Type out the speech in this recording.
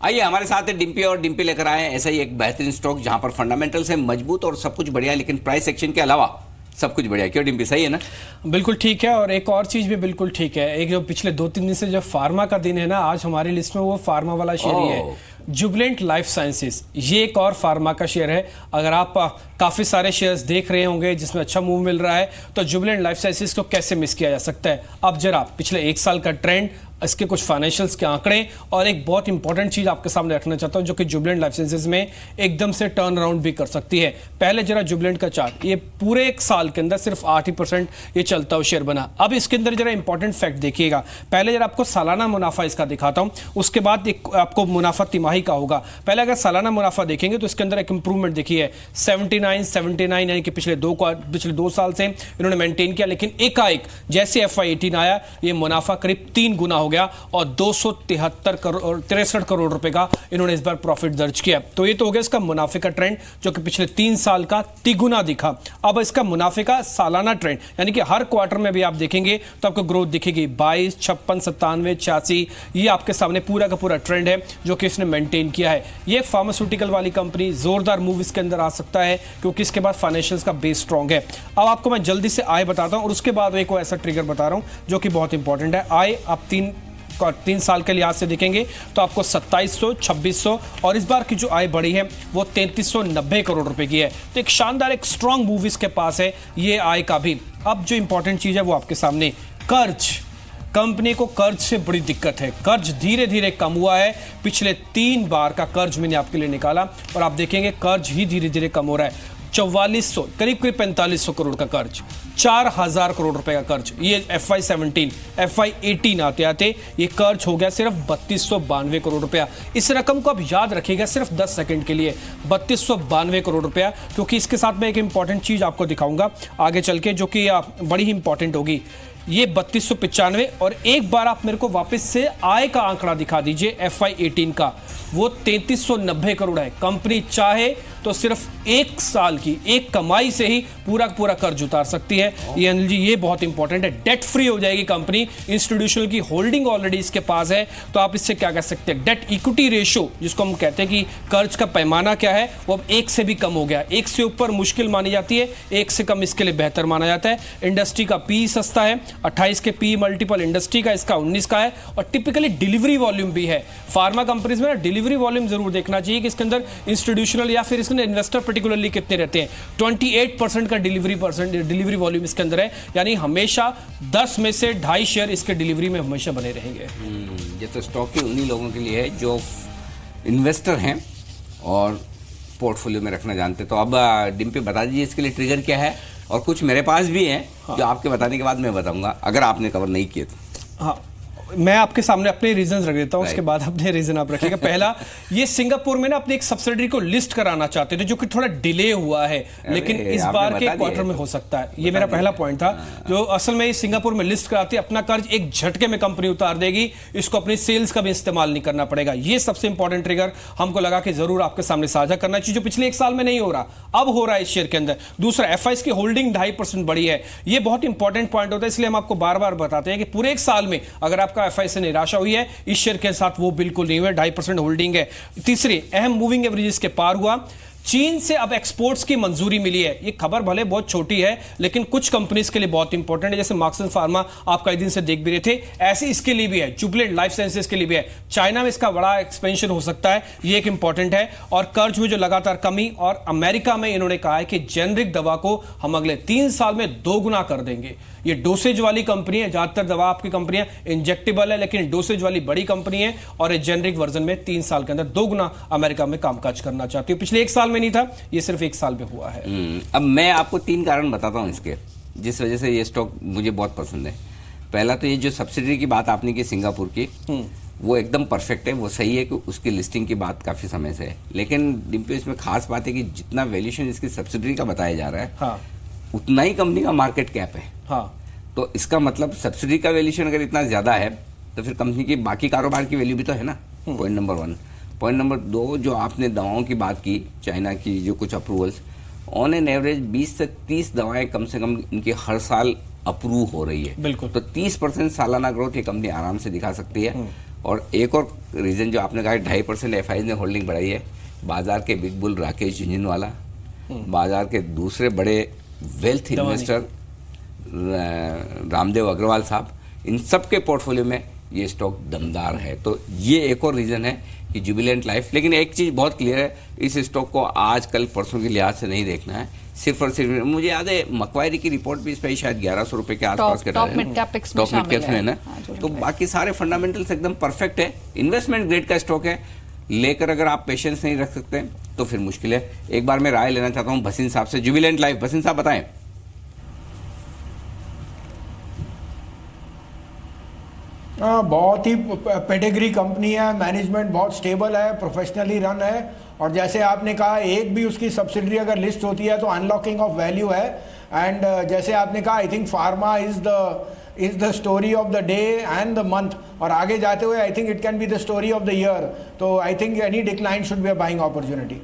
आइए हमारे साथ है डिम्पी, और डिम्पी लेकर आए ऐसा ही एक बेहतरीन स्टॉक जहां पर फंडामेंटल से मजबूत और सब कुछ बढ़िया है, लेकिन प्राइस एक्शन के अलावा सब कुछ बढ़िया। क्यों डिम्पी, सही है ना? बिल्कुल ठीक है। और एक और चीज भी बिल्कुल ठीक है, एक जो पिछले 2-3 दिन से जो फार्मा का दिन है ना, आज हमारी लिस्ट में वो फार्मा वाला शेयर ही है, जुबिलेंट लाइफ साइंसेज। ये एक और फार्मा का शेयर है। अगर आप काफी सारे शेयर्स देख रहे होंगे जिसमें अच्छा मूव मिल रहा है, तो जुबिलेंट लाइफ साइंसेज को कैसे मिस किया जा सकता है। अब जरा पिछले 1 साल का ट्रेंड, इसके कुछ फाइनेंशियल्स के आंकड़े और एक बहुत इंपॉर्टेंट चीज आपके सामने रखना चाहता हूं जो कि जुबिलेंट लाइफ साइंसेज में एकदम से टर्न अराउंड भी कर सकती है। पहले जरा जुबिलेंट का चार्ट, ये पूरे 1 साल के अंदर सिर्फ 8% ये चलता हुआ शेयर बना। अब इसके अंदर जरा इंपॉर्टेंट फैक्ट देखिएगा। पहले जरा आपको सालाना मुनाफा इसका दिखाता हूं, उसके बाद आपको मुनाफा तिमाही का होगा। पहले अगर सालाना मुनाफा देखेंगे तो इसके अंदर एक इंप्रूवमेंट देखिए, 79 यानी कि पिछले 2 साल से इन्होंने मेंटेन किया, लेकिन एकाएक जैसे FY18 आया ये मुनाफा करीब 3 गुना हो गया और 263 करोड़ रुपए का इन्होंने इस बार प्रॉफिट दर्ज किया। तो ये तो हो गया इसका मुनाफे का ट्रेंड जो कि पिछले 3 साल का तिगुना दिखा। अब इसका मुनाफे का सालाना ट्रेंड, यानी कि हर क्वार्टर में भी आप देखेंगे तो आपको ग्रोथ दिखेगी। 22, 56, 97, 86, ये आपके सामने पूरा का पूरा ट्रेंड है जो कि इसने मेंटेन किया है। ये फार्मास्यूटिकल वाली कंपनी, जोरदार मूव इसके अंदर आ सकता है क्योंकि इसके बाद फाइनेंशियल्स का बेस स्ट्रॉन्ग है। अब आपको मैं जल्दी से आय बताता हूं और उसके बाद एक ऐसा ट्रिगर बता रहा हूं जो कि बहुत इंपॉर्टेंट है। आय आप 3 साल के लिहाज से देखेंगे तो आपको 2700, 2600 और इस बार की जो आय बढ़ी है वो 3390 करोड़ रुपए की है। तो एक शानदार, एक स्ट्रॉन्ग मूव इसके पास है ये आय का भी। अब जो इंपॉर्टेंट चीज है वो आपके सामने, कर्ज। कंपनी को कर्ज से बड़ी दिक्कत है, कर्ज धीरे धीरे कम हुआ है। पिछले 3 बार का कर्ज मैंने आपके लिए निकाला और आप देखेंगे कर्ज ही धीरे धीरे कम हो रहा है। 4400, करीब 4500 करोड़ का कर्ज, 4000 करोड़ रुपए का कर्ज, ये FY17, FY18 आते आते ये कर्ज हो गया सिर्फ 3292 करोड़ रुपया। इस रकम को अब याद रखिएगा सिर्फ 10 सेकंड के लिए, 3292 करोड़ रुपया, क्योंकि इसके साथ मैं एक इंपॉर्टेंट चीज आपको दिखाऊंगा आगे चल के जो कि बड़ी ही इंपॉर्टेंट होगी। ये 3295 और एक बार आप मेरे को वापस से आय का आंकड़ा दिखा दीजिए FY18 का, वो 3390 करोड़ है। कंपनी चाहे तो सिर्फ 1 साल की एक कमाई से ही पूरा पूरा कर्ज उतार सकती है। ये अनिल जी, ये बहुत इंपॉर्टेंट है। डेट फ्री हो जाएगी कंपनी, इंस्टीट्यूशनल की होल्डिंग ऑलरेडी इसके पास है। तो आप इससे क्या कह सकते हैं, डेट इक्विटी रेशियो जिसको हम कहते हैं कि कर्ज का पैमाना क्या है, वो अब 1 से भी कम हो गया। 1 से ऊपर मुश्किल मानी जाती है, 1 से कम इसके लिए बेहतर माना जाता है। इंडस्ट्री का पी सस्ता है, 28 के पी मल्टीपल इंडस्ट्री का, इसका 19 का है। और टिपिकली डिलीवरी वॉल्यूम भी है। फार्मा कंपनीज में ना डिलीवरी वॉल्यूम जरूर देखना चाहिए कि इसके अंदर इंस्टीट्यूशनल या फिर इन्वेस्टर पर्टिकुलरली कितने रहते हैं। 28% का डिलीवरी वॉल्यूम इसके अंदर है, यानी हमेशा 10 में से 2.5 शेयर इसके डिलीवरी में हमेशा बने रहेंगे। ये तो स्टॉक ही उन्हीं लोगों के लिए है जो इन्वेस्टर हैं और पोर्टफोलियो में रखना जानते। तो अब डिम्पी बता दीजिए इसके लिए ट्रिगर क्या है, और कुछ मेरे पास भी हैं जो आपके बताने के बाद मैं बताऊंगा अगर आपने कवर नहीं किए तो। हाँ, मैं आपके सामने अपने रीजंस रख देता हूं, उसके बाद अपने रीजन आप रखिएगा। पहला, ये सिंगापुर में ना अपनी एक सब्सिडरी को लिस्ट कराना चाहते थे जो कि थोड़ा डिले हुआ है, लेकिन इस बार के क्वार्टर में हो सकता है। ये मेरा पहला पॉइंट था। जो असल में सिंगापुर में लिस्ट कराती है, अपना कर्ज एक झटके में कंपनी उतार देगी, इसको अपनी सेल्स का भी इस्तेमाल नहीं करना पड़ेगा। ये सबसे इंपॉर्टेंट ट्रिगर हमको लगा कि जरूर आपके सामने साझा करना चाहिए, जो पिछले 1 साल में नहीं हो रहा, अब हो रहा है इस शेयर के अंदर। दूसरा, FI की होल्डिंग 2.5% बढ़ी है। ये बहुत इंपॉर्टेंट पॉइंट होता है, इसलिए हम आपको बार बार बताते हैं कि पूरे 1 साल में अगर आपका FI से निराशा हुई है, इस शेयर के साथ वो बिल्कुल नहीं हुआ, 2.5% होल्डिंग है। तीसरी, अहम मूविंग एवरेजेस के पार हुआ। चीन से अब एक्सपोर्ट्स की मंजूरी मिली है। ये खबर भले बहुत छोटी है लेकिन कुछ कंपनीज के लिए बहुत इंपॉर्टेंट है, जैसे मार्क्सन फार्मा आप कई दिन से देख भी रहे थे, ऐसे इसके लिए भी है। जुबिलेंट लाइफ साइंसेज के लिए भी है। चाइना में इसका बड़ा एक्सपेंशन हो सकता है, ये एक इंपॉर्टेंट है। और कर्ज में जो लगातार कमी, और अमेरिका में इन्होंने कहा है कि जेनरिक दवा को हम अगले 3 साल में 2 गुना कर देंगे। ये डोसेज वाली कंपनी है, ज्यादातर दवा आपकी कंपनियां इंजेक्टेबल है, लेकिन डोसेज वाली बड़ी कंपनी है और जेनरिक वर्जन में 3 साल के अंदर 2 गुना अमेरिका में कामकाज करना चाहती है। पिछले 1 साल में नहीं था, ये सिर्फ 1 साल में हुआ है। अब मैं आपको 3 कारण बताता हूं इसके, जिस वजह से ये स्टॉक मुझे बहुत पसंद है। पहला तो ये जो सब्सिडी की बात आपने की सिंगापुर की, वो एकदम परफेक्ट है, वो सही है कि उसकी लिस्टिंग की बात काफी समय से है। लेकिन डिम्पी, इसमें खास बात है कि जितना वैल्यूएशन इसकी सब्सिडी का बताया जा रहा है, हाँ, उतना ही कंपनी का मार्केट कैप है। हाँ, तो इसका मतलब सब्सिडी का वैल्यूएशन अगर इतना ज्यादा है तो फिर कंपनी की बाकी कारोबार की वैल्यू भी तो है ना। Point number 1। पॉइंट नंबर 2, जो आपने दवाओं की बात की, चाइना की जो कुछ अप्रूवल्स, ऑन एन एवरेज 20 से 30 दवाएं कम से कम इनकी हर साल अप्रूव हो रही है। बिल्कुल। तो 30% सालाना ग्रोथ ये कंपनी आराम से दिखा सकती है। और एक और रीज़न जो आपने कहा 2.5% एफआई ने होल्डिंग बढ़ाई है, बाजार के बिग बुल राकेश झुंझुनवाला, बाजार के दूसरे बड़े वेल्थ इन्वेस्टर रामदेव अग्रवाल साहब, इन सब के पोर्टफोलियो में ये स्टॉक दमदार है। तो ये एक और रीज़न है कि जुबिलेंट लाइफ। लेकिन एक चीज़ बहुत क्लियर है, इस स्टॉक को आज कल परसों के लिहाज से नहीं देखना है, सिर्फ और सिर्फ मुझे याद है मकवायरी की रिपोर्ट भी इस पर शायद 1100 रुपये के आसपास के टॉप मिड कैप्स में है ना। तो बाकी सारे फंडामेंटल्स एकदम परफेक्ट है, इन्वेस्टमेंट ग्रेड का स्टॉक है। लेकर अगर आप पेशेंस नहीं रख सकते तो फिर मुश्किल है। एक बार मैं राय लेना चाहता हूँ भसीन साहब से, जुबिलेंट लाइफ। भसीन साहब बताएं। बहुत ही पेडिग्री कंपनी है, मैनेजमेंट बहुत स्टेबल है, प्रोफेशनली रन है, और जैसे आपने कहा एक भी उसकी सब्सिडरी अगर लिस्ट होती है तो अनलॉकिंग ऑफ वैल्यू है। एंड जैसे आपने कहा, I think pharma is the story of the day and the month, और आगे जाते हुए I think it can be the story of the year. तो I think any decline should be a buying opportunity.